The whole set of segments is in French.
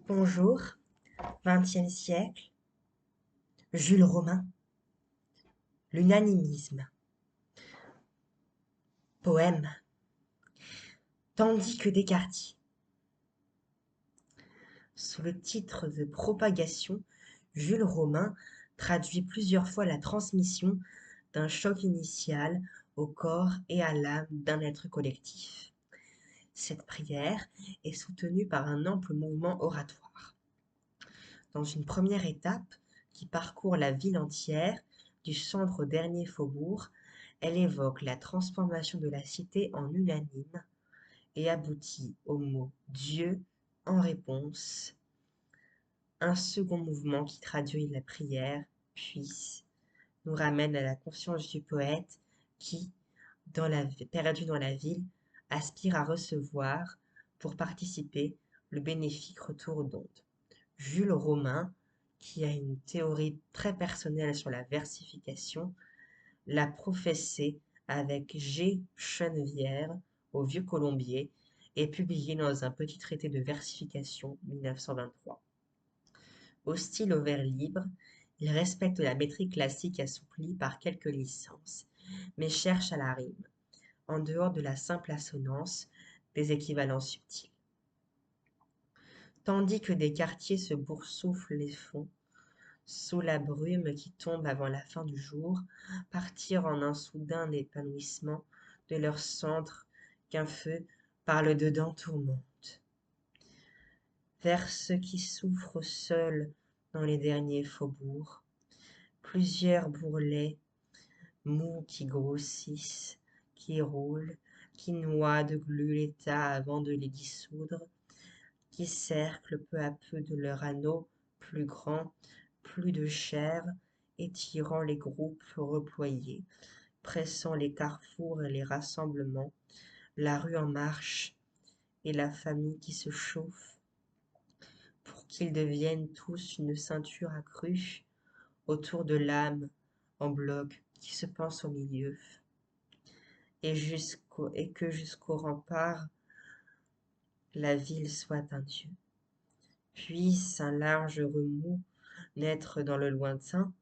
Bonjour, XXe siècle, Jules Romain, l'unanimisme, poème, tandis que Descartes. Sous le titre de propagation, Jules Romain traduit plusieurs fois la transmission d'un choc initial au corps et à l'âme d'un être collectif. Cette prière est soutenue par un ample mouvement oratoire. Dans une première étape, qui parcourt la ville entière, du centre au dernier faubourg, elle évoque la transformation de la cité en unanime et aboutit au mot Dieu en réponse. Un second mouvement qui traduit la prière, puis nous ramène à la conscience du poète qui, perdu dans la ville, aspire à recevoir, pour participer, le bénéfique retour d'onde. Jules Romain, qui a une théorie très personnelle sur la versification, l'a professée avec G. Chenevière au Vieux-Colombier et publié dans un petit traité de versification 1923. Au style au vers libre, il respecte la métrique classique assouplie par quelques licences, mais cherche à la rime, en dehors de la simple assonance, des équivalents subtils. Tandis que des quartiers se boursouflent les fonds, sous la brume qui tombe avant la fin du jour, partir en un soudain épanouissement de leur centre qu'un feu par le dedans tourmente. Vers ceux qui souffrent seuls dans les derniers faubourgs, plusieurs bourrelets mous qui grossissent, qui roulent, qui noient de glu l'état avant de les dissoudre, qui cerclent peu à peu de leur anneau plus grand, plus de chair, étirant les groupes reployés, pressant les carrefours et les rassemblements, la rue en marche et la famille qui se chauffe, pour qu'ils deviennent tous une ceinture accrue autour de l'âme en bloc qui se pense au milieu, et que jusqu'au rempart la ville soit un Dieu. Puisse un large remous naître dans le lointain,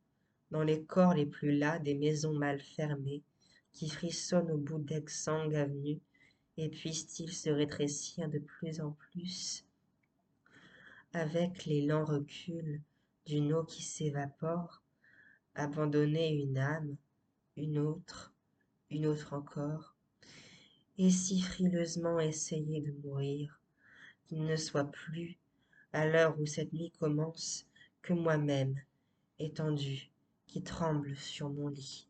dans les corps les plus las des maisons mal fermées, qui frissonnent au bout d'exsangues avenues, et puisse-t-il se rétrécir de plus en plus, avec les lents reculs d'une eau qui s'évapore, abandonner une âme, une autre encore, et si frileusement essayer de mourir, qu'il ne soit plus, à l'heure où cette nuit commence, que moi-même, étendu, qui tremble sur mon lit.